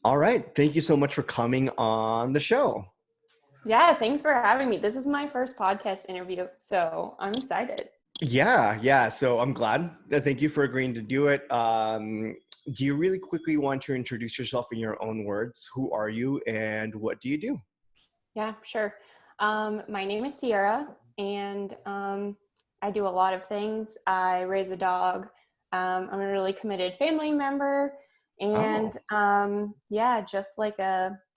All right. Thank you so much for coming on the show. Yeah, thanks for having me. This is my first podcast interview, so I'm excited. Yeah. So I'm glad. Thank you for agreeing to do it. Do you really quickly want to introduce yourself in your own words? Who are you and what do you do? Yeah, sure. My name is Sierra, and I do a lot of things. I raise a dog. I'm a really committed family member, and Oh. yeah,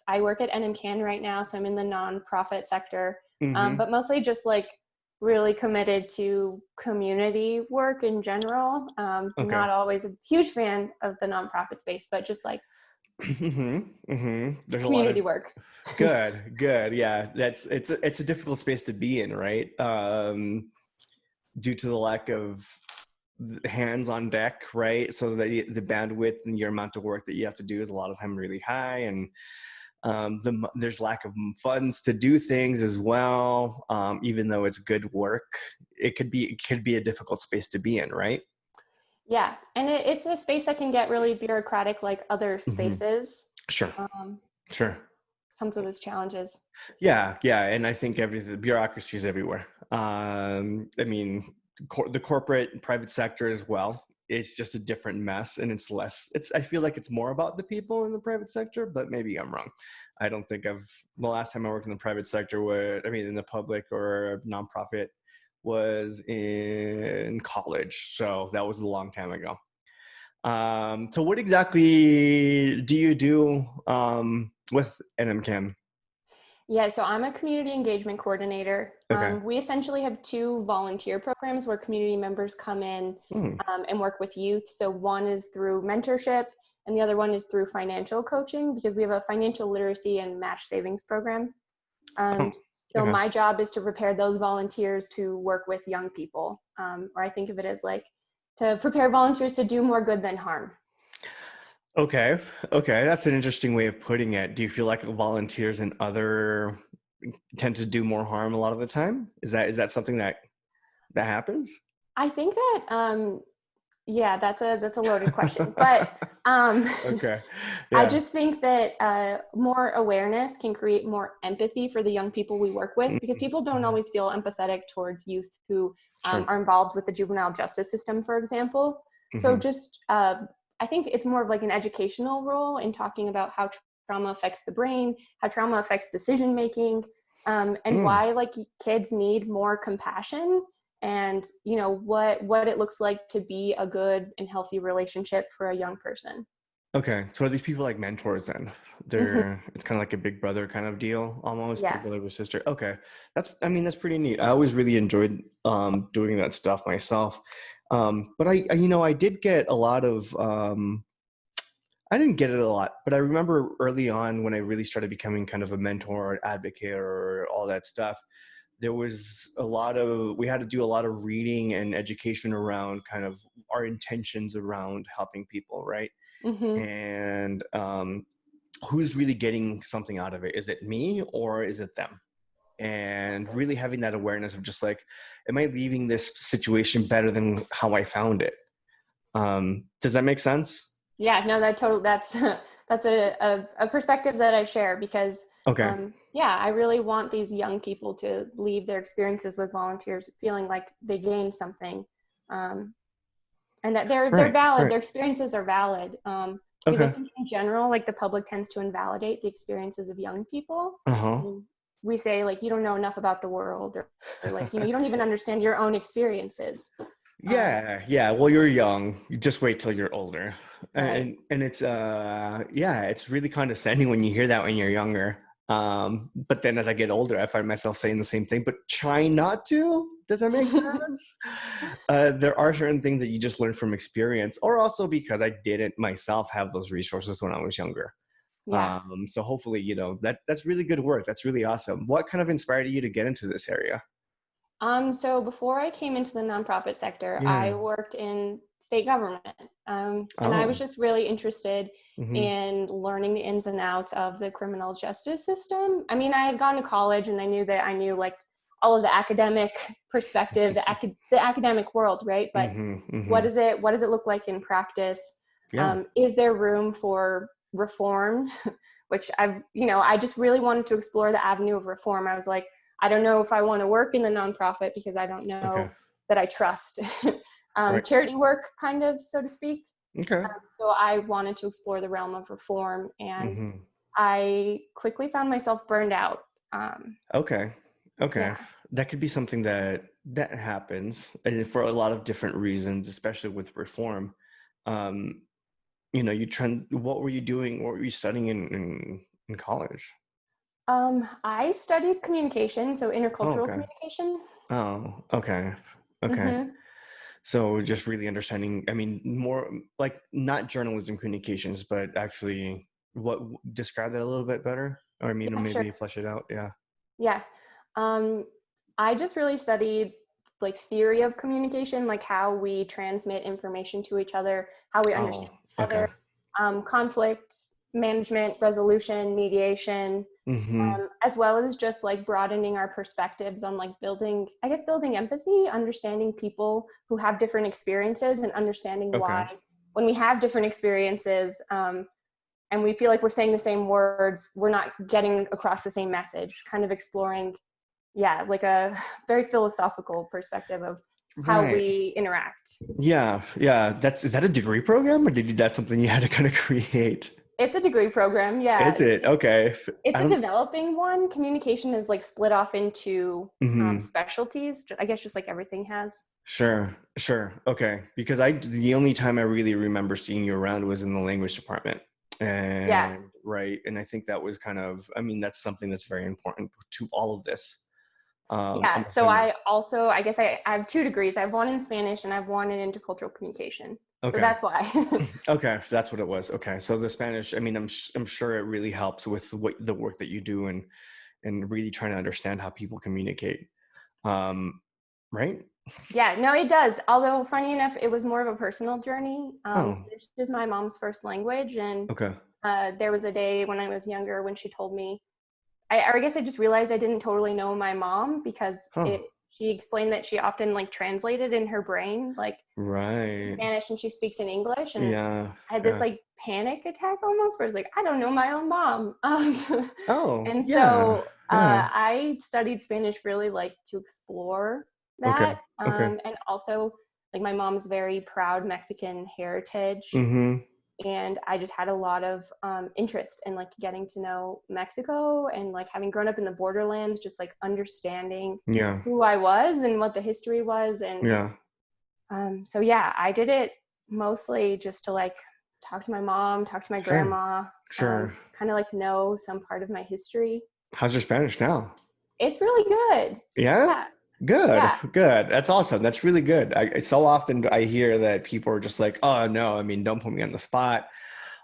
I work at NMCAN right now, so I'm in the nonprofit sector, Mm-hmm. but mostly just like really committed to community work in general. Okay. Not always a huge fan of the nonprofit space, but just like There's a lot community of work. good. Yeah. It's a difficult space to be in, right? Due to the lack of hands on deck, right? So the bandwidth and your amount of work that you have to do is a lot of time really high, and there's lack of funds to do things as well. Even though it's good work, it could be a difficult space to be in, right? Yeah, and it's a space that can get really bureaucratic, like other Hmm. spaces. Sure, Um, sure. Comes with its challenges. Yeah, and I think the bureaucracy is everywhere. I mean, the corporate and private sector as well. It's just a different mess, and it's less. I feel like it's more about the people in the private sector, but maybe I'm wrong. I don't think the last time I worked in the private sector in the public or nonprofit was in college, so that was a long time ago. So what exactly do you do with NMCAM? Yeah, so I'm a community engagement coordinator. Okay. We essentially have two volunteer programs where community members come in Hmm. and work with youth. So one is through mentorship, and the other one is through financial coaching because we have a financial literacy and match savings program. Oh, And so okay. my job is to prepare those volunteers to work with young people, or I think of it as like to prepare volunteers to do more good than harm. Okay. Okay. That's an interesting way of putting it. Do you feel like volunteers and other tend to do more harm a lot of the time? Is that something that happens? I think that yeah, that's a loaded question, but um, Okay. I Yeah. just think that more awareness can create more empathy for the young people we work with because people don't Mhm. always feel empathetic towards youth who Sure. are involved with the juvenile justice system, for example. So Hmm. just I think it's more of like an educational role in talking about how trauma affects the brain, how trauma affects decision making, and Mm. why like kids need more compassion and what it looks like to be a good and healthy relationship for a young person. Okay. So are these people like mentors then? Mhm. It's kind of like a big brother kind of deal, almost big Yeah. brother with sister. Okay. That's pretty neat. I always really enjoyed doing that stuff myself. But I did get a lot of I didn't get it a lot, but I remember early on when I really started becoming kind of a mentor, advocate, or all that stuff. There was we had to do a lot of reading and education around kind of our intentions around helping people, right? Hmm. And who's really getting something out of it? Is it me or is it them? And really having that awareness of just like, am I leaving this situation better than how I found it? Does that make sense? Yeah, no, that's that's a perspective that I share because Okay. yeah, I really want these young people to leave their experiences with volunteers feeling like they gained something, um, and that they're Right. valid. Right. Their experiences are valid. Because I Okay. think in general, like the public tends to invalidate the experiences of young people. Uh-huh. And we say like you don't know enough about the world, or like you don't even understand your own experiences. Um, Yeah. Well, you're young. You just wait till you're older, right. and it's yeah, it's really condescending when you hear that when you're younger. But then as I get older, I find myself saying the same thing, but try not to. Does that make sense? There are certain things that you just learn from experience, or also because I didn't myself have those resources when I was younger. Yeah. So hopefully, that's really good work. That's really awesome. What kind of inspired you to get into this area? So before I came into the nonprofit sector, I Yeah. worked in state government. And I was Oh. just really interested Hmm. in learning the ins and outs of the criminal justice system. I mean, I had gone to college and I knew that I knew like all of the academic perspective, the academic world, right? But Hmm. what Hmm. does it look like in practice? Yeah. Is there room for reform, which I just really wanted to explore the avenue of reform. I was like, I don't know if I want to work in the nonprofit because I don't Okay. know that I trust Right. charity work, kind of, so to speak. Okay. So I wanted to explore the realm of reform, and Mm-hmm. I quickly found myself burned out. Okay. Okay. Yeah. That could be something that happens and for a lot of different reasons, especially with reform. Um, you trend. What were you doing? What were you studying in college? I studied communication, so Oh, intercultural okay. communication. Oh, okay. Okay. Mm-hmm. So just really understanding, I mean, more like not journalism communications, but actually what describe that a little bit better? Or I mean, Yeah, sure. maybe flesh it out. Yeah. Yeah. Um, I just really studied like theory of communication, like how we transmit information to each other, how we Oh, understand each okay. other, conflict management, resolution, mediation, Mm-hmm. as well as just like broadening our perspectives on like building empathy, understanding people who have different experiences, and understanding why Okay. when we have different experiences, and we feel like we're saying the same words, we're not getting across the same message, kind of exploring, yeah, like a very philosophical perspective of how Right. we interact. Yeah. Yeah. Is that a degree program or that's something you had to kind of create? It's a degree program, Is yeah. it? Okay. It's I a don't, developing one. Communication is like split off into mm-hmm. specialties, I guess, just like everything has. Sure. Sure. Okay. Because the only time I really remember seeing you around was in the language department. Yeah. And right. And I think that was kind of, I mean, that's something that's very important to all of this. Yeah. I'm So assuming. I guess I have two degrees. I have one in Spanish and I have one in intercultural communication. So Okay. that's why. Okay. That's what it was. Okay. So the Spanish, I mean, I'm sure it really helps with what the work that you do and really trying to understand how people communicate. Um, right. Yeah, no, it does. Although, funny enough, it was more of a personal journey. Oh, Spanish is my mom's first language. And okay. there was a day when I was younger when she told me, or I guess I just realized I didn't totally know my mom because Huh. she explained that she often like translated in her brain, like in Right. Spanish, and she speaks in English. And Yeah. I had this Yeah. like panic attack almost where I was like, I don't know my own mom. Oh, And yeah. so Yeah. I studied Spanish really like to explore Okay. that. Okay. And also, like, my mom's very proud Mexican heritage. Mm-hmm. And I just had a lot of interest in like getting to know Mexico, and like having grown up in the borderlands, just like understanding Yeah. who I was and what the history was. And Yeah. so yeah, I did it mostly just to like talk to my mom, talk to my Sure. grandma, Sure. kind of like know some part of my history. How's your Spanish now? It's really good. Yeah. Yeah, Good. yeah, Good. That's awesome. That's really good. So often I hear that people are just like, oh no, I mean, don't put me on the spot,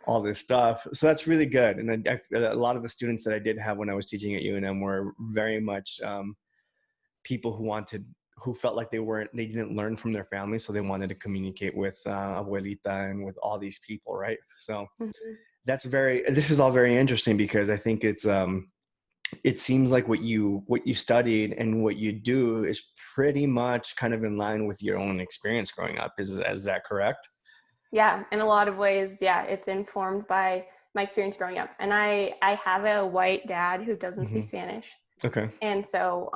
all this stuff. So that's really good. And a lot of the students that I did have when I was teaching at UNM were very much people who felt like they didn't learn from their family, so they wanted to communicate with abuelita and with all these people, right? So mhm. this is all very interesting because I think it seems like what you studied and what you do is pretty much kind of in line with your own experience growing up. Is that correct? Yeah. In a lot of ways, yeah, it's informed by my experience growing up. And I have a white dad who doesn't Hmm. speak Spanish. Okay. And so,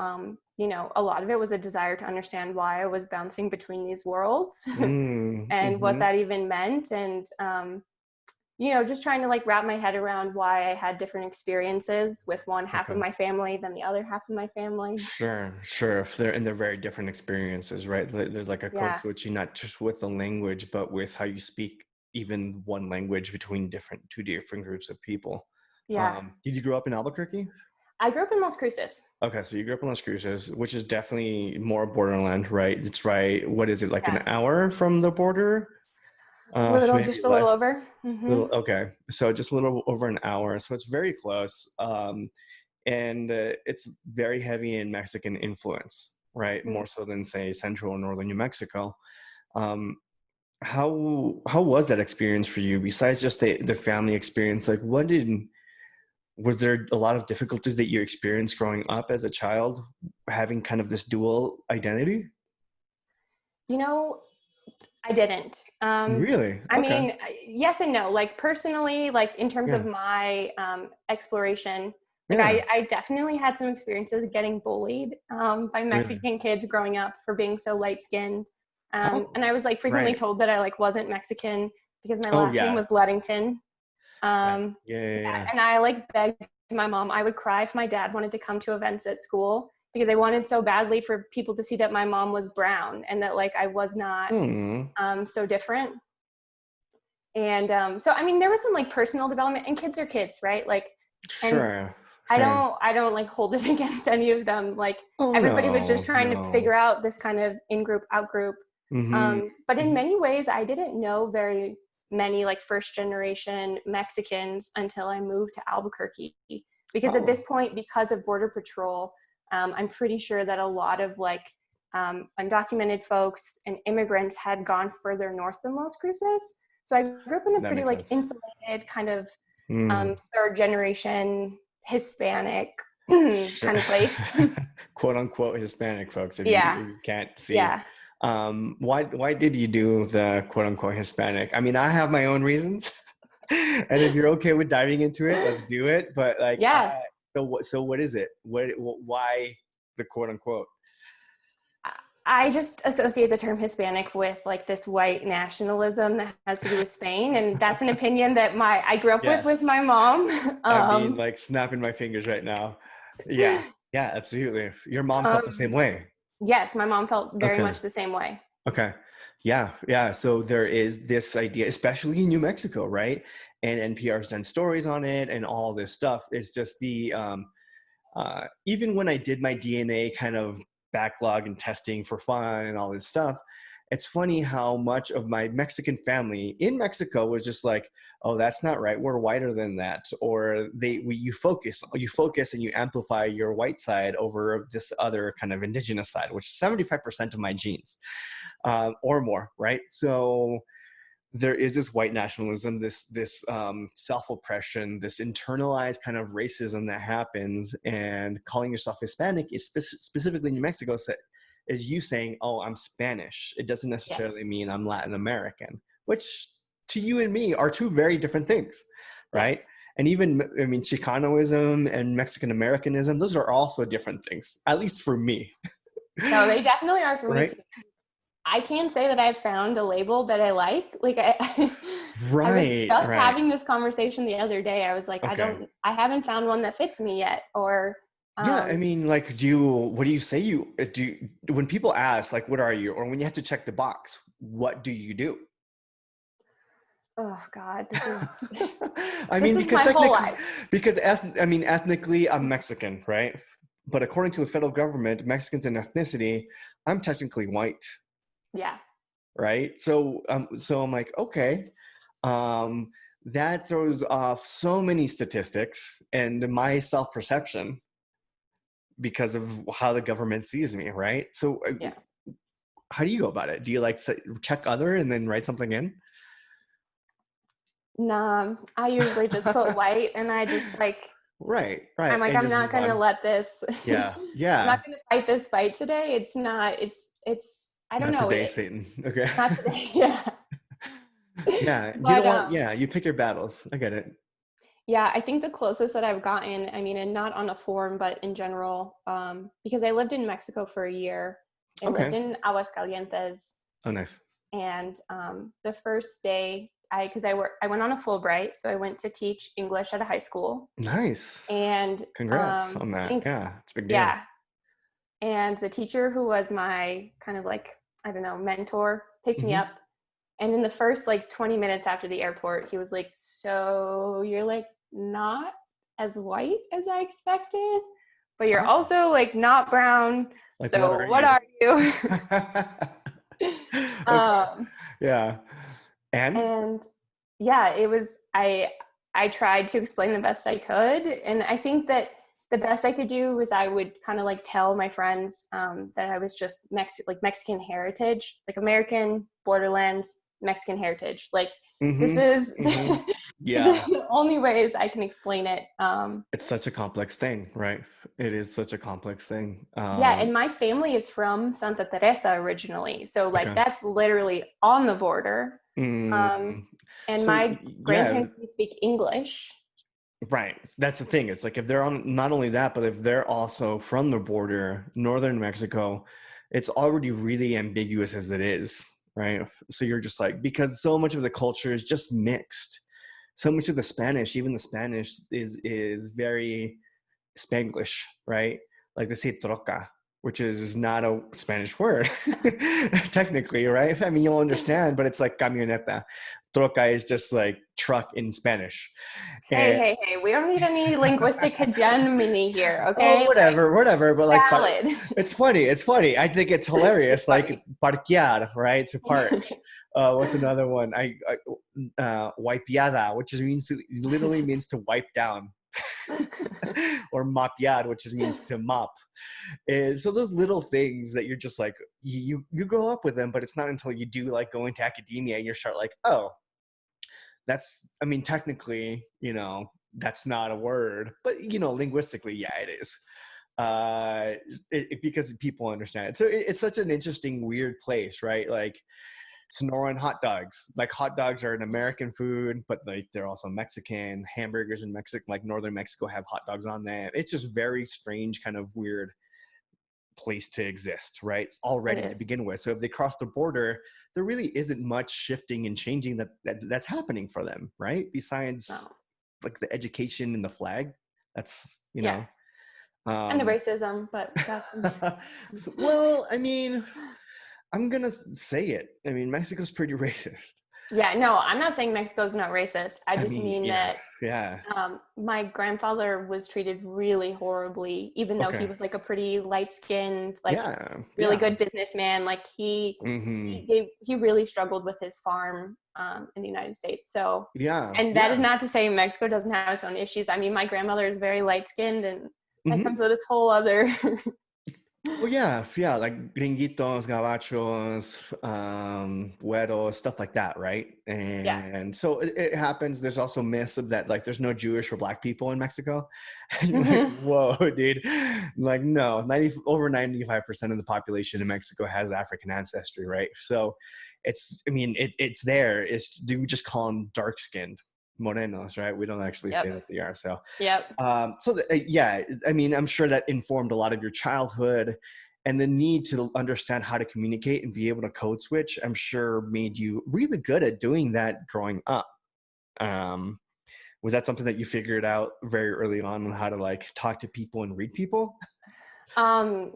a lot of it was a desire to understand why I was bouncing between these worlds and what Mm-hmm. that even meant. And, just trying to like wrap my head around why I had different experiences with one half of Okay. my family than the other half of my family. Sure, sure. If they're very different experiences, right? There's like a code Yeah. switching, not just with the language, but with how you speak even one language between two different groups of people. Yeah. Did you grow up in Albuquerque? I grew up in Las Cruces. Okay, so you grew up in Las Cruces, which is definitely more borderland, right? It's right. What is it, like an Yeah. hour from the border? Maybe Just a little less. over. Little okay, so just a little over an hour. So it's very close. And it's very heavy in Mexican influence, right? Mm. More so than say central or northern New Mexico. Um, how was that experience for you? Besides just the family experience, like was there a lot of difficulties that you experienced growing up as a child, having kind of this dual identity? You know, I didn't. Really? I Okay. mean, yes and no. Like personally, like in terms of Yeah. my exploration, like Yeah. I definitely had some experiences getting bullied by Really? Mexican kids growing up for being so light skinned. And Oh, I was like frequently right. told that I like wasn't Mexican because my Oh, last name yeah. was Ludington. Right. Um, Yeah. Yeah. yeah, Yeah. and I like begged my mom. I would cry if my dad wanted to come to events at school because I wanted so badly for people to see that my mom was brown and that like I was not Hmm. so different. And so I mean there was some like personal development, and kids are kids, right? Like, and Sure. I Sure. don't like hold it against any of them. Like Oh, everybody was just no. trying to No. figure out this kind of in group out group. Mm-hmm. But in Mm-hmm. many ways I didn't know very many like first generation Mexicans until I moved to Albuquerque, because at this Oh, point, because of border patrol, I'm pretty sure that a lot of like undocumented folks and immigrants had gone further north than Las Cruces. So I grew up in a that pretty makes like sense. insulated kind of Mm. third generation Hispanic kind Sure. of place. Quote unquote Hispanic folks, if Yeah, you can't see. yeah, Why did you do the quote unquote Hispanic? I mean, I have my own reasons. And if you're okay with diving into it, let's do it. But like, yeah. so what is it? Why the quote unquote? I just associate the term Hispanic with like this white nationalism that has to do with Spain, and that's an opinion that I grew up with Yes. my mom. I mean, um, like snapping my fingers right now. Yeah. Yeah, absolutely. Your mom felt the same um, way. yes, my mom felt very Okay. much the same way. Okay. Yeah. Yeah. So there is this idea, especially in New Mexico, right? And NPR's done stories on it and all this stuff. It's just even when I did my DNA kind of backlog and testing for fun and all this stuff, it's funny how much of my Mexican family in Mexico was just like, "Oh, that's not right. We're whiter than that," or you focus and you amplify your white side over this other kind of indigenous side, which is 75% of my genes, or more, right? So there is this white nationalism, this self-oppression, this internalized kind of racism that happens, and calling yourself Hispanic is specifically in New Mexico is you saying, "Oh, I'm Spanish." It doesn't necessarily Yes, mean I'm Latin American, which to you and me are two very different things, right? yes. And even, I mean, Chicanoism and Mexican Americanism, those are also different things, at least for me, No, they definitely are for me right? too. I can't say that I've found a label that I like. Like I was Right, just right. having this conversation the other day. I was like, Okay. I haven't found one that fits me yet. Or, Yeah, I um, mean, like, what do you say when people ask, like, what are you? Or when you have to check the box, what do you do? oh God, this is I this mean, is because my whole technically, life. ethnically, I'm Mexican, right? But according to the federal government, Mexicans and ethnicity, I'm technically white, Yeah. right? So I'm like, okay, um, that throws off so many statistics and my self-perception because of how the government sees me, right? So Yeah. how do you go about it? Do you like check other and then write something in? Nah, I usually just put white, and I just like Right, I'm right, like and I'm just not move gonna on. let this. Yeah, I'm not yeah. gonna fight this fight today. It's not. It's I don't Not know today, it. Satan. Okay. Not today. Yeah. Yeah, you know But what? Yeah, you pick your battles. I get it. yeah, I think the closest that I've gotten, I mean, and not on a forum, but in general, because I lived in Mexico for a year. I lived Okay. in Aguascalientes, Oh, nice. and the first day, I went on a Fulbright, so I went to teach English at a high school, Nice. and Congrats on that. thanks, Yeah, it's a big deal. yeah. And the teacher who was my kind of like I don't know mentor picked me Hmm. up, and in the first like 20 minutes after the airport, he was like, "So you're like not as white as I expected, but you're Oh, also like not brown. like what are So what you? are you?" Okay. um, Yeah. And and yeah, it was I tried to explain the best I could, and I think that the best I could do was I would kind of like tell my friends that I was just Mexican heritage, like American borderlands Mexican heritage. Like this mm-hmm. is Mm-hmm. Is Yeah. the only ways I can explain it. It's such a complex thing, right? It is such a complex thing. Yeah, and my family is from Santa Teresa originally. So like Okay. that's literally on the border. Um, Mm, and so my yeah, grandparents can speak English. right. That's the thing. It's like if they're on not only that, but if they're also from the border, northern Mexico, it's already really ambiguous as it is, right? So you're just like, because so much of the culture is just mixed. So much of the Spanish, even the Spanish is very Spanglish, right? Like they say troca, which is not a Spanish word, technically, right? I mean, you'll understand, but it's like camioneta. Troca is just like truck in Spanish. Hey, And hey, hey, we don't need any linguistic hegemony here, oh, okay? Like whatever. But like, valid. it's funny. It's funny. I think it's hilarious. Like Funny. parquear, right? To park. What's another one? Wipeada, which is literally means to wipe down, or mapear, which is means to mop. And so those little things that you're just like you grow up with them, but it's not until you do like go into academia and you start like, oh, that's, I mean, technically, that's not a word, but linguistically, yeah, it is. Because people understand it. So it's such an interesting, weird place, right? Like Sonora and hot dogs. Like hot dogs are an American food, but like they're also Mexican. Hamburgers in Mexico, like northern Mexico, have hot dogs on them. It's just very strange, kind of weird place to exist, right? It's It already to is. begin with. So if they cross the border, there really isn't much shifting and changing that's happening for them, right? No. Besides like the education and the flag. That's Yeah. And the um racism, but that's well, I mean, I'm gonna say it. I mean, Mexico's pretty racist. yeah, no, I'm not saying Mexico's not racist. I I just mean, mean yeah, that yeah. my grandfather was treated really horribly, even though he Okay. was like a pretty light-skinned, like Yeah, really yeah. good businessman. Like Mm-hmm. he really struggled with his farm in the United States. So, Yeah, and that is yeah. not to say Mexico doesn't have its own issues. I mean, my grandmother is very light-skinned, and that Mm-hmm. comes with its whole other. Well, yeah, yeah, like gringuitos, gabachos, güeros, stuff like that, right? Yeah. And so it happens. There's also myths of that, like there's no Jewish or Black people in Mexico. And you're like, Hmm. whoa, dude. Like, no, over 95% of the population in Mexico has African ancestry, right? So I mean, it's there. Do we just call them dark skinned morenos, right? We don't actually say Yep. that they are. So Yep. yeah, I mean, I'm sure that informed a lot of your childhood, and the need to understand how to communicate and be able to code switch, I'm sure made you really good at doing that growing up. Um, was that something that you figured out very early on how to like talk to people and read people?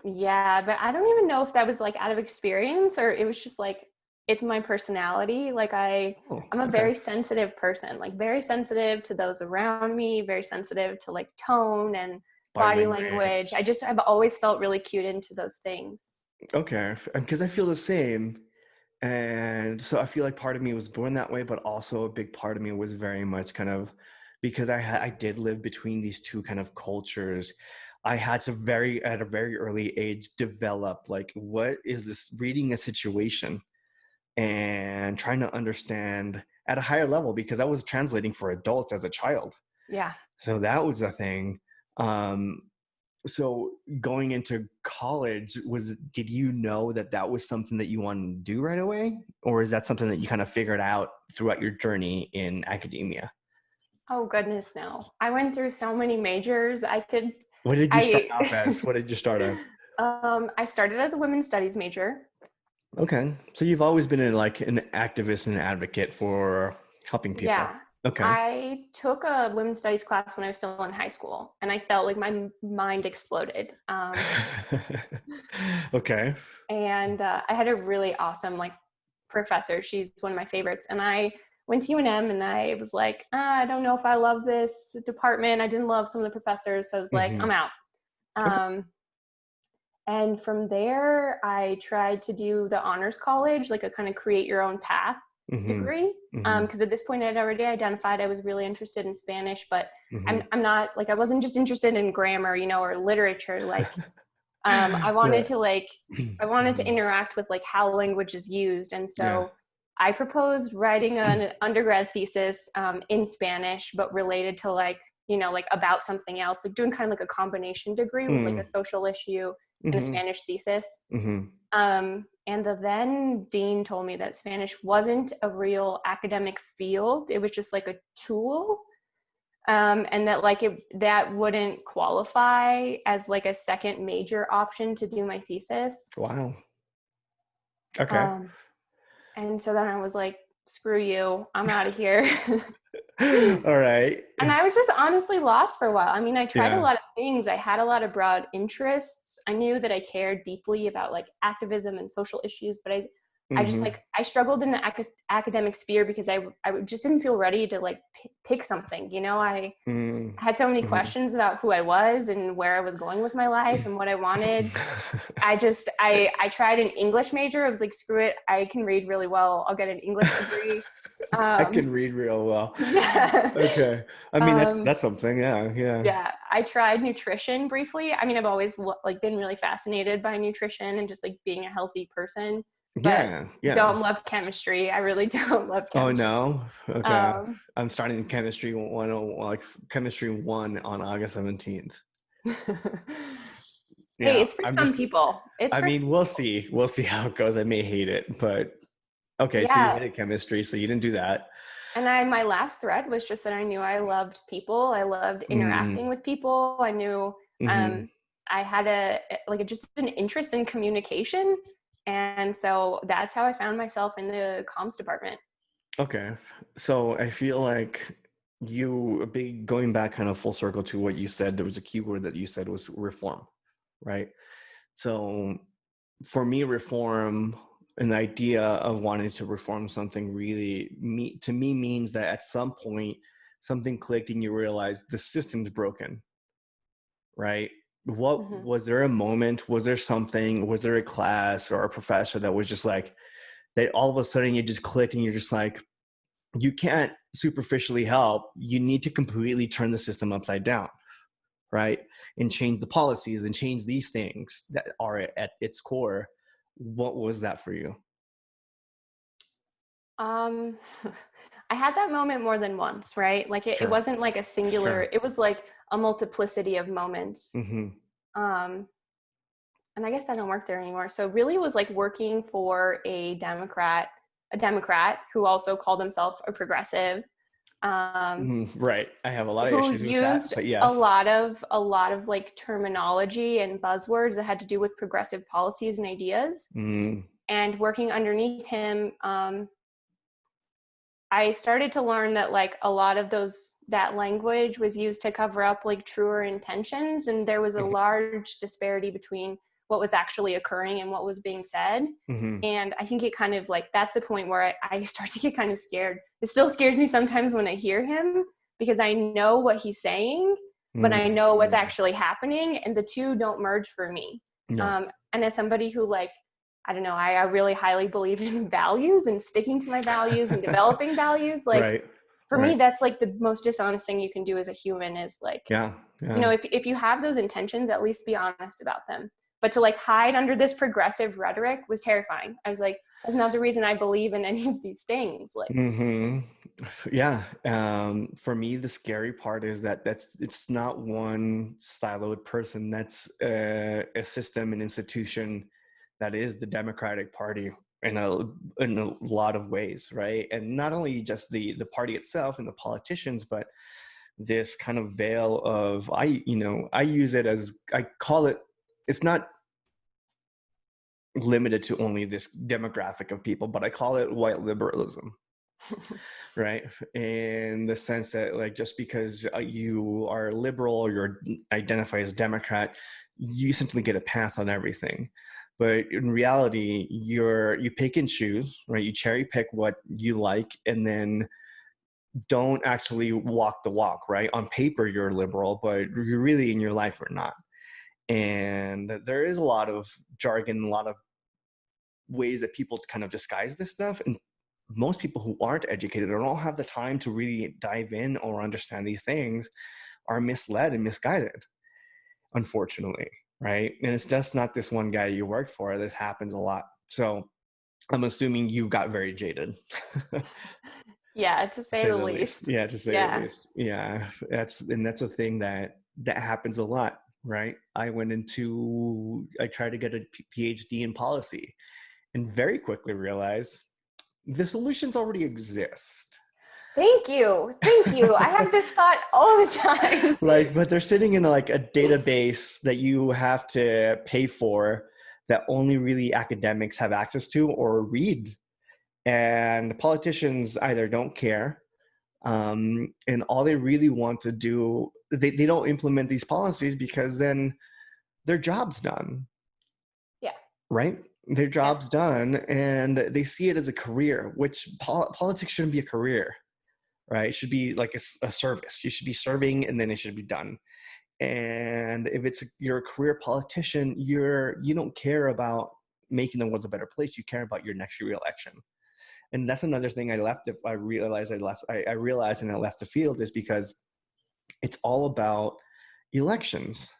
Yeah, but I don't even know if that was like out of experience or it was just like it's my personality. Like Oh, I'm a okay. very sensitive person, like very sensitive to those around me, very sensitive to like tone and Body body language. language. I've always felt really cued into those things. Okay, because I feel the same. And so I feel like part of me was born that way, but also a big part of me was very much kind of because I did live between these two kind of cultures. I had to at a very early age develop like what is this reading a situation and trying to understand at a higher level because I was translating for adults as a child. Yeah. So that was a thing. Um, so going into college, did you know that was something that you wanted to do right away, or is that something that you kind of figured out throughout your journey in academia? Oh goodness, no. I went through so many majors. What did you start I off as? What did you start as? I started as a women's studies major. Okay, so you've always been like an activist and an advocate for helping people. Yeah. Okay. I took a women's studies class when I was still in high school, and I felt like my mind exploded. Okay. And I had a really awesome like professor. She's one of my favorites. And I went to UNM, and I was like, I don't know if I love this department. I didn't love some of the professors, so I was like, Hmm. I'm out. Okay. Um, and from there, I tried to do the honors college, like a kind of create your own path Hmm. degree. Hmm. Because at this point, I'd already identified I was really interested in Spanish, but Hmm. I'm not like I wasn't just interested in grammar, or literature. Like I Yeah. wanted to I wanted to Mhm. interact with like how language is used, and Yeah. so I proposed writing an undergrad thesis in Spanish, but related to like, like about something else, like doing kind of like a combination degree with like a Mm, social issue and a mm-hmm, Spanish thesis. mm-hmm. And the then dean told me that Spanish wasn't a real academic field. It was just like a tool. And that like that wouldn't qualify as like a second major option to do my thesis. Wow. Okay. Um, and so then I was like, screw you, I'm out of here. All right. And I was just honestly lost for a while. I mean, I tried a Yeah. lot of things. I had a lot of broad interests. I knew that I cared deeply about like activism and social issues, but I just Mm-hmm. like, I struggled in the academic sphere because I just didn't feel ready to like pick something. I had so many Mm-hmm. questions about who I was and where I was going with my life and what I wanted. I tried an English major. I was like, screw it. I can read really well. I'll get an English degree. I can Um, read real well. yeah. Okay. I mean, Um, that's something. Yeah. Yeah. yeah, I tried nutrition briefly. I mean, I've always like been really fascinated by nutrition and just like being a healthy person, but Yeah. Yeah. don't love chemistry. I really don't love Oh chemistry. no. Okay. Um, I'm starting chemistry one, like chemistry one on August 17th. hey, Yeah. it's for some people. It's I for mean, some we'll people. see. We'll see how it goes. I may hate it, but okay. So you Yeah. hated chemistry, so you didn't do that. And my last thread was just that I knew I loved people. I loved interacting Mm, with people. I knew mm-hmm. I had just an interest in communication. And so that's how I found myself in the comms department. Okay. So I feel like you a big going back kind of full circle to what you said. There was a keyword that you said was reform, right? So for me, reform and the idea of wanting to reform something really to me means that at some point something clicked and you realize the system's broken, right? What Mm-hmm. was there a moment? Was there something? Was there a class or a professor that was just like that all of a sudden you just clicked and you're just like, you can't superficially help. You need to completely turn the system upside down, right? And change the policies and change these things that are at its core. What was that for you? Um, I had that moment more than once, right? Like it Sure. wasn't like a singular, Sure. it was like a multiplicity of moments. Mm-hmm. Um, and I guess I don't work there anymore. So really it was like working for a Democrat who also called himself a progressive, um, Mm-hmm. Right. I have a lot of who issues with that, used but a yes. lot of a lot of like terminology and buzzwords that had to do with progressive policies and ideas. Mm-hmm. And working underneath him, I started to learn that like a lot of that language was used to cover up like truer intentions, and there was a large disparity between what was actually occurring and what was being said. Mm-hmm. And I think it kind of like that's the point where I start to get kind of scared. It still scares me sometimes when I hear him because I know what he's saying, but I know what's Mm-hmm. actually happening, and the two don't merge for me. No. And as somebody who like I don't know, I really highly believe in values and sticking to my values and developing values. Like Right. for me, Right. that's like the most dishonest thing you can do as a human is like, Yeah. Yeah. if you have those intentions, at least be honest about them. But to like hide under this progressive rhetoric was terrifying. I was like, that's not the reason I believe in any of these things. Like, Mm-hmm. Yeah. For me, the scary part is that it's not one siloed person. That's a system, an institution that is the Democratic Party in a lot of ways, right? And not only just the party itself and the politicians, but this kind of veil of I use it as I call it. It's not limited to only this demographic of people, but I call it white liberalism, right? In the sense that like just because you are liberal or you identify as Democrat, you simply get a pass on everything. But in reality, you pick and choose, right? You cherry pick what you like, and then don't actually walk the walk, right? On paper, you're liberal, but you're really in your life or not. And there is a lot of jargon, a lot of ways that people kind of disguise this stuff. And most people who aren't educated or don't have the time to really dive in or understand these things are misled and misguided, unfortunately, right? And it's just not this one guy you work for. This happens a lot. So I'm assuming you got very jaded. Yeah, to To say say the the least. least. Yeah, to say the Yeah. least. Yeah, that's a thing that happens a lot, right? I tried to get a PhD in policy, and very quickly realized the solutions already exist. Thank you. Thank you. I have this thought all the time. Like, but they're sitting in like a database that you have to pay for, that only really academics have access to or read, and politicians either don't care, and all they really want to do, they don't implement these policies because then their job's done, Yeah. right? Their Yes. job's done, and they see it as a career, which politics shouldn't be a career, right? It should be like a service. You should be serving, and then it should be done. And if you're a career politician, you don't care about making the world a better place. You care about your next re-election. And that's another thing I left. If I realized I realized and I left the field, is because it's all about elections.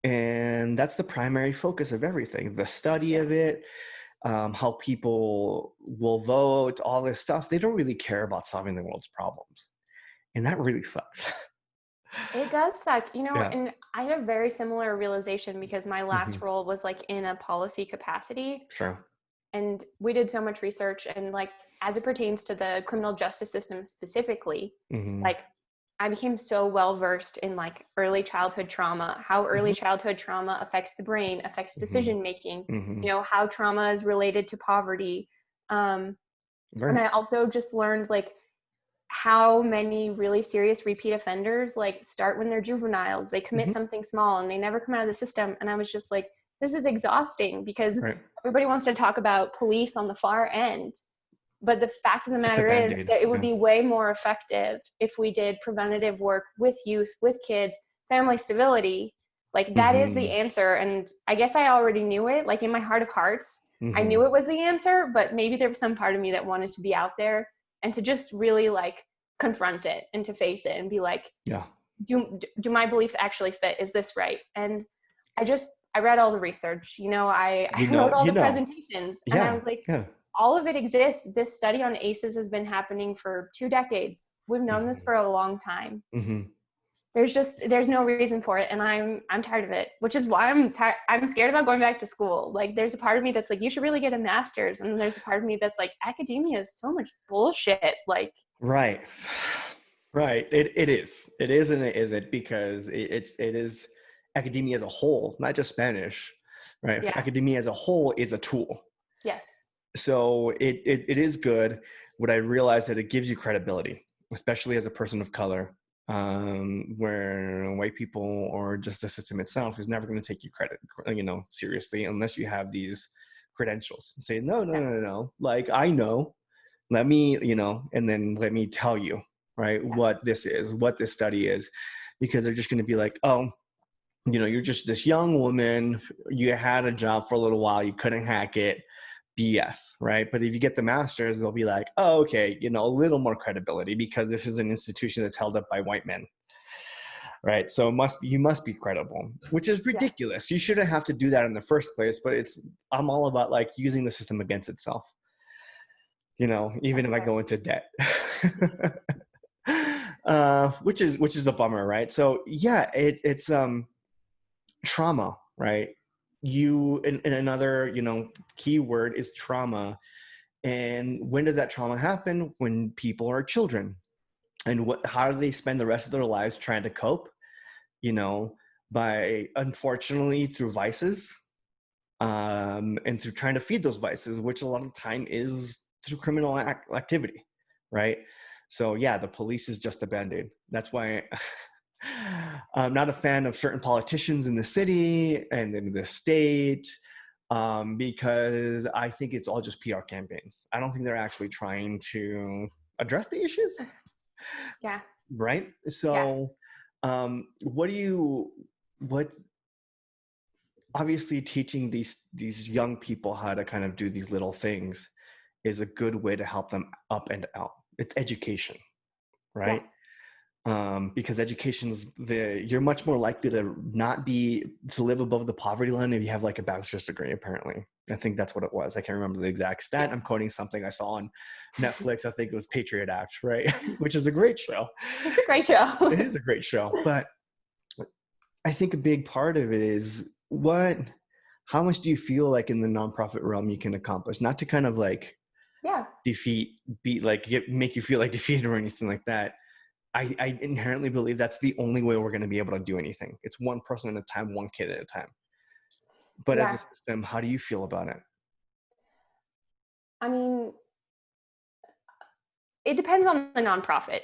And that's the primary focus of everything, the study Yeah. of it, how people will vote, all this stuff. They don't really care about solving the world's problems. And that really sucks. It does suck, Yeah. and I had a very similar realization because my Hmm. last role was like in a policy capacity. Sure. And we did so much research, and like as it pertains to the criminal justice system specifically, Hmm. like I became so well versed in like early childhood trauma, how early Hmm. childhood trauma affects the brain, affects Hmm. decision making, Hmm. how trauma is related to poverty. um, and Right. I also just learned like how many really serious repeat offenders like start when they're juveniles. They commit Hmm. something small and they never come out of the system. And I was just like, this is exhausting because Right. everybody wants to talk about police on the far end. But the fact of the It's a matter is band-aid. that it would Yeah. be way more effective if we did preventative work with youth, with kids, family stability. Like that is the Hmm. answer. And I guess I already knew it, like in my heart of hearts. I Hmm. knew it was the answer, but maybe there was some part of me that wanted to be out there and to just really like confront it and to face it and be like, Yeah. do my beliefs actually fit? Is this right? And I read all the research, I wrote all You the know. presentations, and I Yeah. was like, Yeah. all of it exists. This study on ACEs has been happening for 2 decades. We've known this Hmm. for a long time. Hmm. There's no reason for it, and I'm tired of it, which is why I'm scared about going back to school. Like there's a part of me that's like, you should really get a master's, and there's a part of me that's like, academia is so much bullshit. Like Right. Right. It is. It is and it isn't, because it is academia as a whole, not just Spanish, right? yeah. Academia as a whole is a tool. Yes. So it is good. What I realized, that it gives you credibility, especially as a person of color, where white people or just the system itself is never going to take you seriously, unless you have these credentials. Say, no, no, Yeah. no, no, no. Like, I know, let me, and then let me tell you, right, Yeah. what this study is, because they're just going to be like, oh, you're just this young woman, you had a job for a little while, you couldn't hack it, BS, right? But if you get the master's, they'll be like, oh, okay, a little more credibility, because this is an institution that's held up by white men, right? So you must be credible, which is Yeah. ridiculous. You shouldn't have to do that in the first place. But I'm all about like using the system against itself, even That's if I fair. go into debt. Which is a bummer, right? So yeah, it's trauma, right? And another key word is trauma. And when does that trauma happen? When people are children. And how do they spend the rest of their lives trying to cope? By, unfortunately, through vices, and through trying to feed those vices, which a lot of the time is through criminal activity, right? So yeah, the police is just a band-aid. That's why I'm not a fan of certain politicians in the city and in the state, because I think it's all just PR campaigns. I don't think they're actually trying to address the issues, Yeah. right? Yeah. So what obviously, teaching these young people how to kind of do these little things is a good way to help them up and out. It's education, Yeah. right? because you're much more likely to live above the poverty line if you have like a bachelor's degree, apparently. I think that's what it was. I can't remember the exact stat. I'm quoting something I saw on Netflix. I think it was Patriot Act, right? Which is a great show. It's a great show. It is a great show. But I think a big part of it is how much do you feel like in the nonprofit realm you can accomplish? Not to kind of like make you feel like defeated or anything like that. I inherently believe that's the only way we're going to be able to do anything. It's one person at a time, one kid at a time. But as a system, how do you feel about it? I mean, it depends on the nonprofit,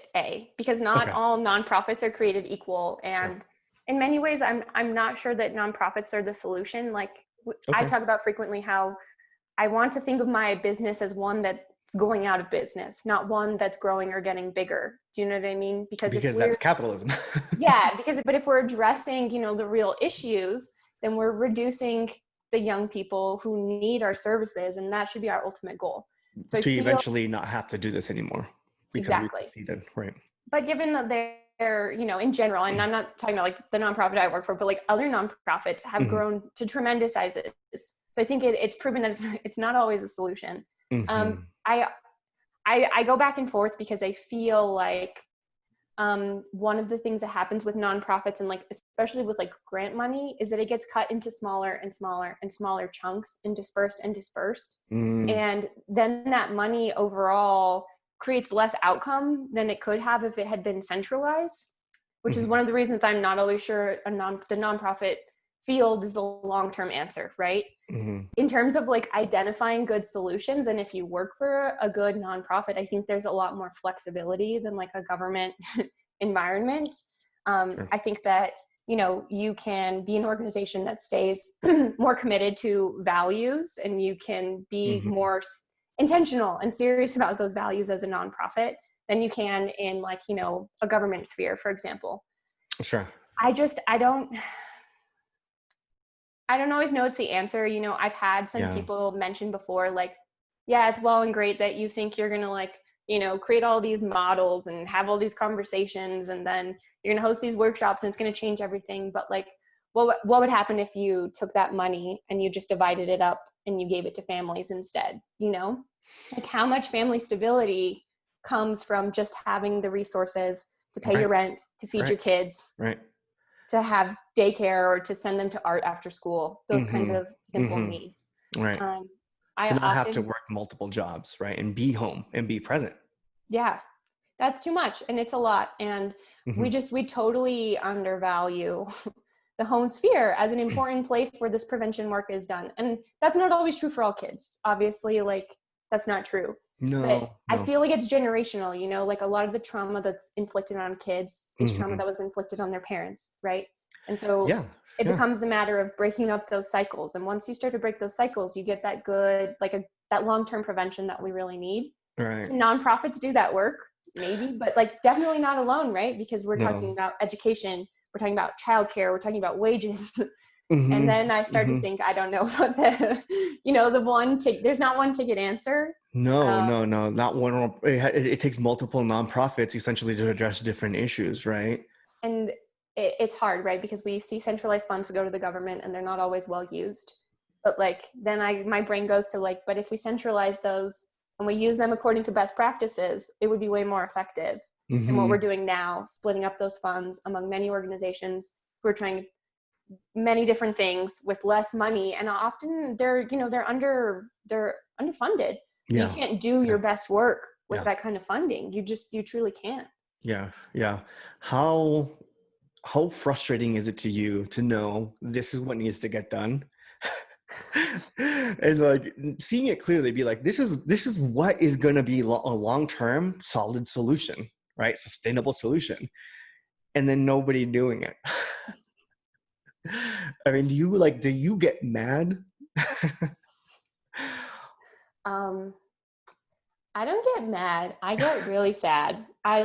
because not all nonprofits are created equal. And in many ways, I'm not sure that nonprofits are the solution. Like I talk about frequently how I want to think of my business as one that's going out of business, not one that's growing or getting bigger. Do you know what I mean? Because that's capitalism. But if we're addressing, the real issues, then we're reducing the young people who need our services, and that should be our ultimate goal. So eventually not have to do this anymore. Exactly. We succeeded, right? But given that they're, in general, and I'm not talking about like the nonprofit I work for, but like other nonprofits have grown to tremendous sizes. So I think it's proven that it's not always a solution. I go back and forth because I feel like one of the things that happens with nonprofits and like especially with like grant money is that it gets cut into smaller and smaller and smaller chunks and dispersed. And then that money overall creates less outcome than it could have if it had been centralized, which is one of the reasons I'm not always sure the nonprofit field is the long-term answer, right? In terms of like identifying good solutions, and if you work for a good nonprofit, I think there's a lot more flexibility than like a government environment. I think that you can be an organization that stays more committed to values, and you can be more intentional and serious about those values as a nonprofit than you can in like a government sphere, for example. Sure. I don't always know it's the answer. I've had some people mention before, like, yeah, it's well and great that you think you're going to like, create all these models and have all these conversations, and then you're going to host these workshops and it's going to change everything. But like, what would happen if you took that money and you just divided it up and you gave it to families instead? Like how much family stability comes from just having the resources to pay your rent, to feed your kids, to have daycare, or to send them to art after school, those kinds of simple needs. Right. To not have to work multiple jobs, right? And be home and be present. Yeah, that's too much. And it's a lot. And we totally undervalue the home sphere as an important place where this prevention work is done. And that's not always true for all kids. Obviously, like that's not true. But I feel like it's generational, like a lot of the trauma that's inflicted on kids is trauma that was inflicted on their parents, right? And so it becomes a matter of breaking up those cycles. And once you start to break those cycles, you get that good, like that long-term prevention that we really need. Right. Nonprofits do that work, maybe, but like definitely not alone, right? Because we're talking about education, we're talking about childcare, we're talking about wages. And then I start to think, I don't know what there's not one ticket answer. No, not one. It takes multiple nonprofits essentially to address different issues, right? And it's hard, right? Because we see centralized funds go to the government and they're not always well used. But like, then my brain goes to like, but if we centralize those and we use them according to best practices, it would be way more effective than what we're doing now, splitting up those funds among many organizations who are trying many different things with less money, and often they're underfunded. So you can't do your best work with that kind of funding. You truly can't. Yeah. How frustrating is it to you to know this is what needs to get done? And like seeing it clearly, be like, this is what is going to be a long-term solid solution, right? Sustainable solution. And then nobody doing it. I mean, do you get mad? I don't get mad. I get really sad. I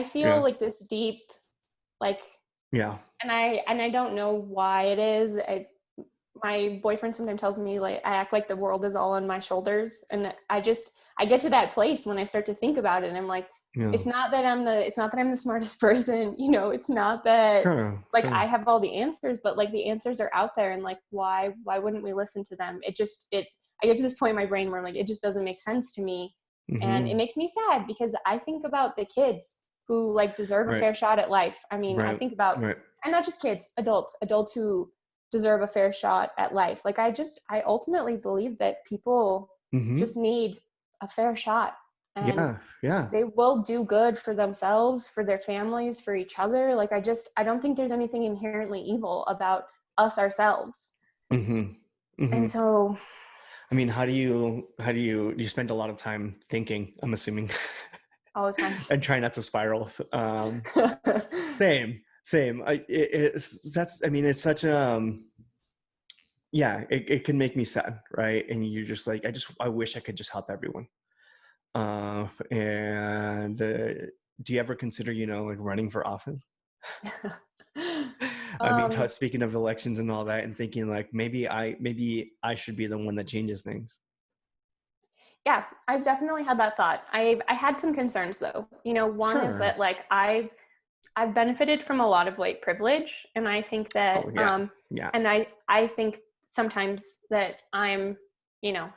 feel like this deep, like, and I don't know why it is. My boyfriend sometimes tells me like I act like the world is all on my shoulders, and I get to that place when I start to think about it, and I'm like, Yeah. it's not that I'm the smartest person, it's not that Sure. like I Sure. have all the answers, but like the answers are out there, and like why wouldn't we listen to them? I get to this point in my brain where I'm like, it just doesn't make sense to me. And it Mm-hmm. makes me sad because I think about the kids who like deserve a Right. fair shot at life. I mean, I Right. think about, Right. and not just kids, adults who deserve a fair shot at life. Like I ultimately believe that people Mm-hmm. just need a fair shot, and Yeah. Yeah. they will do good for themselves, for their families, for each other. Like I don't think there's anything inherently evil about us ourselves. Mm-hmm. Mm-hmm. And so I mean, you spend a lot of time thinking, I'm assuming, all the time. and try not to spiral. Same. I mean, it's such yeah, it can make me sad, right? And you're just like, I wish I could just help everyone. And do you ever consider, like running for office? I mean, um speaking of elections and all that, and thinking like maybe I should be the one that changes things. yeah, I've definitely had that thought. I had some concerns though. One is Sure. that like I've benefited from a lot of white privilege, and I think that Oh yeah, yeah. and I think sometimes that you know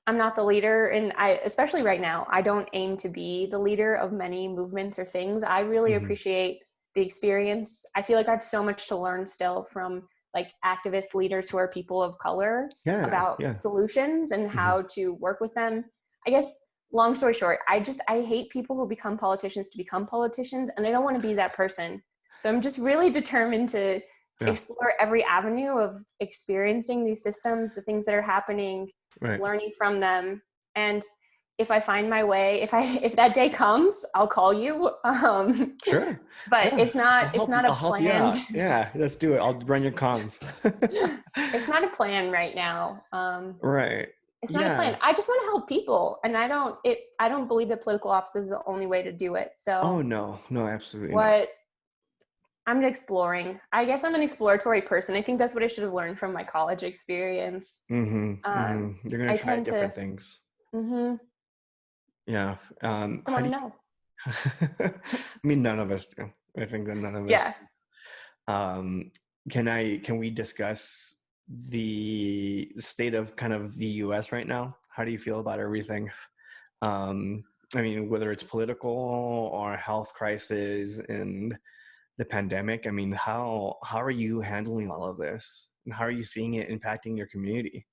I'm not the leader, and I, especially right now, I don't aim to be the leader of many movements or things. I really Hmm. appreciate the experience. I feel like I have so much to learn still from like activist leaders who are people of color Yeah, about yeah. solutions and Hmm. how to work with them. I guess long story short, I hate people who become politicians to become politicians, and I don't want to be that person. So I'm just really determined to Yeah. explore every avenue of experiencing these systems, the things that are happening, Right. learning from them. And if I find my way, if that day comes, I'll call you. Sure. But Yeah. it's not a I'll help you planned out. Yeah. Let's do it. I'll run your comms. it's not a plan right now. Right. It's not a Yeah. plan. I just want to help people, and I don't believe that political office is the only way to do it. Oh So no. No, absolutely not. what I'm exploring. I guess I'm an exploratory person. I think that's what I should have learned from my college experience. Mm-hmm. Mm-hmm. You're gonna I try tend to, different things. mm-hmm, Yeah. How someone do to you know. I mean, none of us do. I think that none of us Yeah. do. Um, can we discuss the state of kind of the US right now? How do you feel about everything? Um, I mean, whether it's political or health crisis and the pandemic, I mean, how are you handling all of this? And how are you seeing it impacting your community?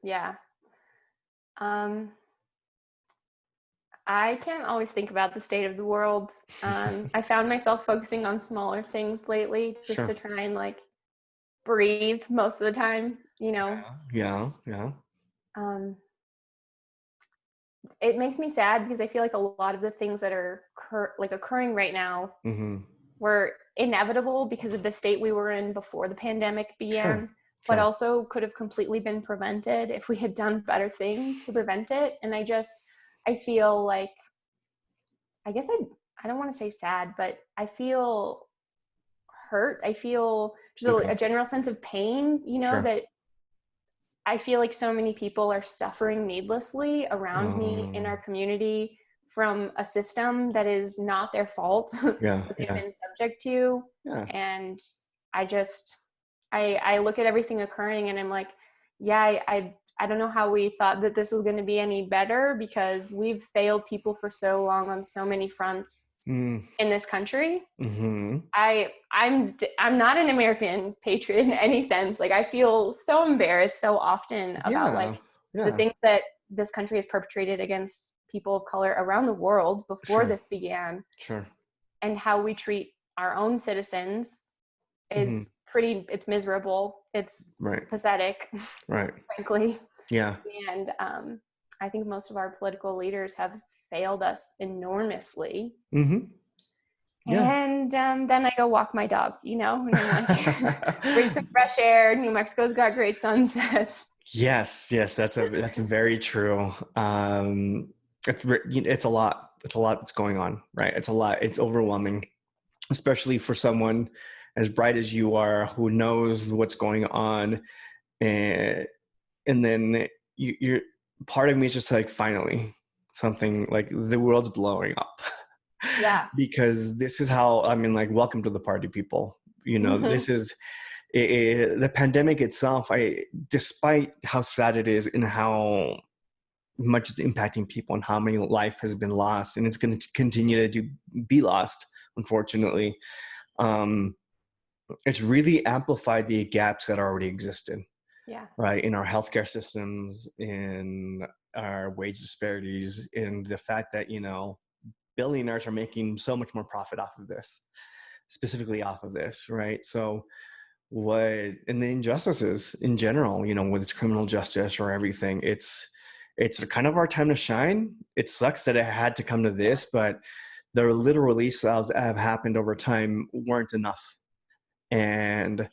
Yeah. Um, I can't always think about the state of the world. I found myself focusing on smaller things lately just to Sure. try and like breathe most of the time, Yeah, yeah. Um, it makes me sad because I feel like a lot of the things that are occurring right now Mm-hmm. were inevitable because of the state we were in before the pandemic Sure, began, but sure. also could have completely been prevented if we had done better things to prevent it. And I feel like, I guess I don't want to say sad, but I feel hurt. I feel just a Okay, general sense of pain, sure. that I feel like so many people are suffering needlessly around me in our Um, community from a system that is not their fault yeah, that they've yeah, been subject to. yeah. And I just, I look at everything occurring and I'm like, yeah, I don't know how we thought that this was going to be any better because we've failed people for so long on so many fronts Mm, in this country. mm-hmm. I'm not an American patriot in any sense. Like I feel so embarrassed so often about Yeah, like the yeah. things that this country has perpetrated against people of color around the world before Sure, this began, sure. and how we treat our own citizens Mm-hmm. is it's miserable. It's Right, pathetic, right. frankly. Yeah. And I think most of our political leaders have failed us enormously. Mm-hmm. Yeah. And then I go walk my dog, and I'm like, breathe some fresh air. New Mexico's got great sunsets. Yes, yes, that's very true. It's a lot. It's a lot that's going on, right? It's a lot. It's overwhelming, especially for someone as bright as you are, who knows what's going on, and then you're part of me is just like, finally, something like the world's blowing up. Yeah. Because this is how, I mean, like, welcome to the party, people. Hmm. This is the pandemic itself. Despite how sad it is and how much it's impacting people and how many life has been lost, and it's going to continue to be lost, unfortunately. Um, it's really amplified the gaps that already existed, Yeah. right, in our healthcare systems, in our wage disparities, in the fact that billionaires are making so much more profit off of this, specifically off of this, right? So what, and the injustices in general, whether it's criminal justice or everything, it's kind of our time to shine. It sucks that it had to come to this, but the little release valves that have happened over time weren't enough. And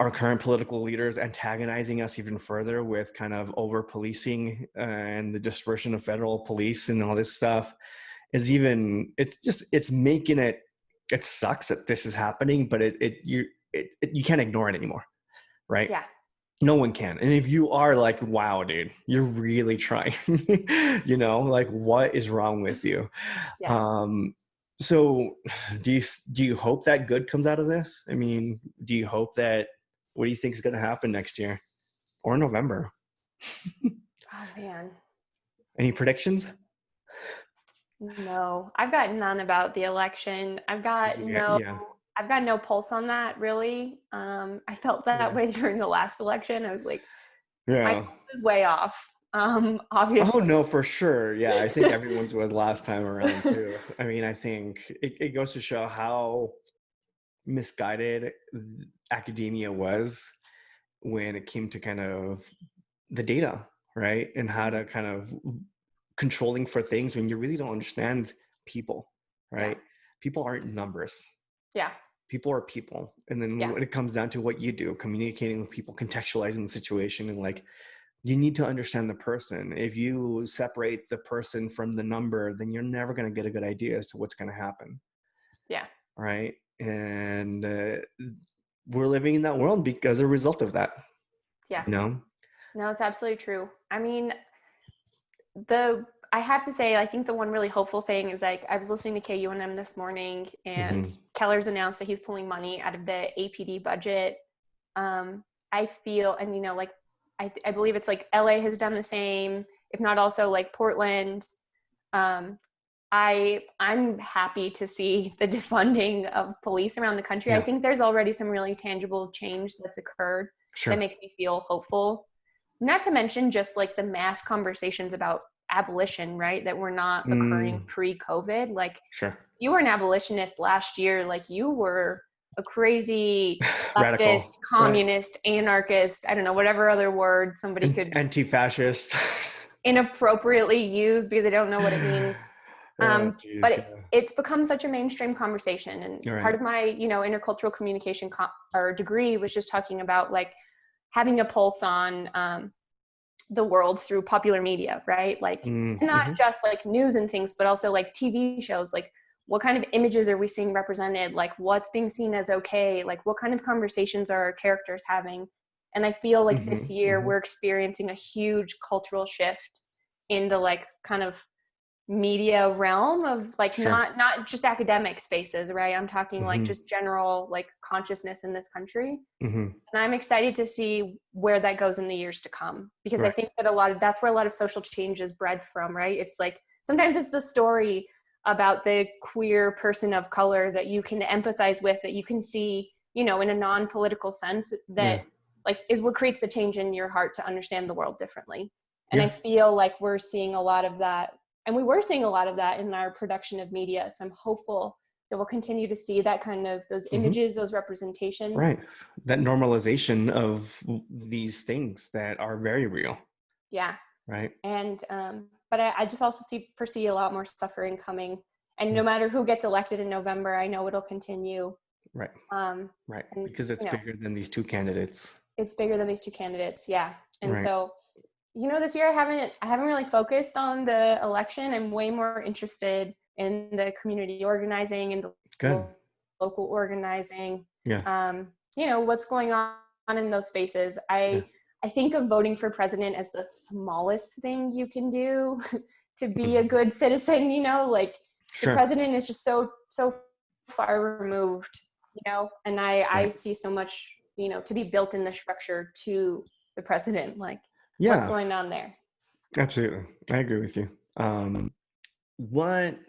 our current political leaders antagonizing us even further with kind of over policing and the dispersion of federal police and all this stuff it's making it, it sucks that this is happening, but you can't ignore it anymore, right? Yeah. No one can. And if you are like, wow, dude, you're really trying, like, what is wrong with you? Yeah. So do you hope that good comes out of this? I mean, do you hope that, what do you think is going to happen next year or November? Oh man. Any predictions? No, I've got none about the election. Yeah, yeah, I've got no pulse on that really. I felt that yeah, way during the last election. I was like, my yeah. pulse is way off. Oh Obviously. no, for sure. Yeah, I think everyone's was last time around too. I mean, I think it goes to show how misguided academia was when it came to kind of the data, right? And how Mhm. to kind of controlling for things when you really don't understand people, Yeah. right? People aren't numbers. Yeah. People are people. And then Yeah. when it comes down to what you do, communicating with people, contextualizing the situation, and like, you need to understand the person. If you separate the person from the number, then you're never going to get a good idea as to what's going to happen, Yeah. right? And we're living in that world because a result of that, Yeah. you know. No, it's absolutely true. I mean, I have to say, I think the one really hopeful thing is like I was listening to KUNM this morning, and Mm-hmm. Keller's announced that he's pulling money out of the APD budget. I feel, and like I believe it's like LA has done the same, if not also like Portland. Um, I'm happy to see the defunding of police around the country. I Yeah, think there's already some really tangible change that's occurred that sure. makes me feel hopeful. Not to mention just like the mass conversations about abolition, right? That were not occurring Mm, pre-COVID. Like sure. you were an abolitionist last year, like you were a crazy leftist, Radical, right? communist, anarchist, I don't know, whatever other word somebody And could anti-fascist. inappropriately use because they don't know what it means. Oh, But geez, yeah. it's become such a mainstream conversation. And All part right. of my, intercultural communication or degree was just talking about like having a pulse on the world through popular media, right? Like, and not Mm-hmm. just like news and things, but also like TV shows. Like, what kind of images are we seeing represented? Like, what's being seen as okay? Like, what kind of conversations are our characters having? And I feel like Mm-hmm. this year Mm-hmm. we're experiencing a huge cultural shift in the like kind of media realm of like Sure. not just academic spaces, right? I'm talking like Mm-hmm. just general like consciousness in this country. Mm-hmm. And I'm excited to see where that goes in the years to come, because I Right. think that that's where a lot of social change is bred from, right? It's like sometimes it's the story about the queer person of color that you can empathize with, that you can see, in a non-political sense, Yeah. that like is what creates the change in your heart to understand the world differently. And I Yeah. feel like we're seeing a lot of that, and we were seeing a lot of that in our production of media. So I'm hopeful that we'll continue to see that kind of those Mm-hmm. images, those representations. Right. That normalization of these things that are very real. Yeah. Right. And but I just also foresee a lot more suffering coming, and no Mm. matter who gets elected in November, I know it'll continue. Right. um Right. and Because it's bigger than these two candidates. it's bigger than these two candidates, yeah. And Right. so this year I haven't really focused on the election. I'm way more interested in the community organizing and the Good. local organizing. Yeah. What's going on in those spaces. Yeah. I think of voting for president as the smallest thing you can do to be a Mhm. good citizen, you know, like the Sure. president is just so far removed, you know, and I Right. see so much, you know, to be built in the structure to the president, like what's Yeah, going on there. absolutely. I agree with you. What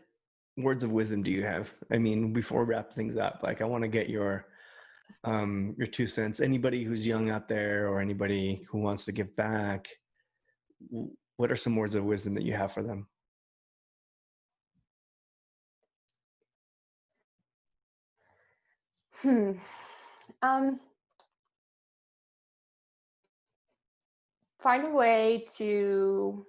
words of wisdom do you have? I mean, before we wrap things up, like I want to get your 2 cents. Anybody who's young out there or anybody who wants to give back, what are some words of wisdom that you have for them? Hmm. Um, find a way to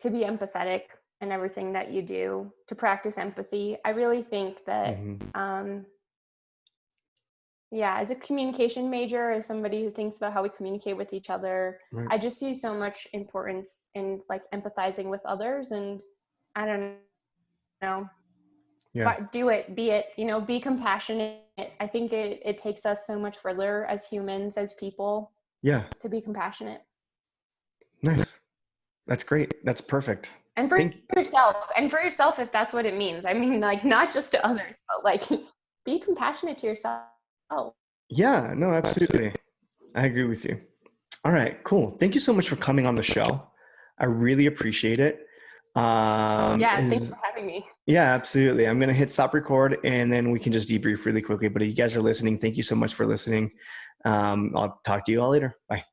be empathetic in everything that you do, to practice empathy. I really think that Hmm. yeah, as a communication major, as somebody who thinks about how we communicate with each other, Right. I just see so much importance in like empathizing with others. And I don't know, Yeah. do it, be it, you know, be compassionate. I think it takes us so much further as humans, as people, Yeah. to be compassionate. Nice. That's great. That's perfect. And for Thank yourself, and for yourself, if that's what it means. I mean, like, not just to others, but like, be compassionate to yourself. Yeah, no, absolutely. I agree with you. All right, cool. Thank you so much for coming on the show. I really appreciate it. Yeah, thanks Is for having me. Yeah, absolutely. I'm going to hit stop record and then we can just debrief really quickly. But if you guys are listening, thank you so much for listening. I'll talk to you all later. Bye.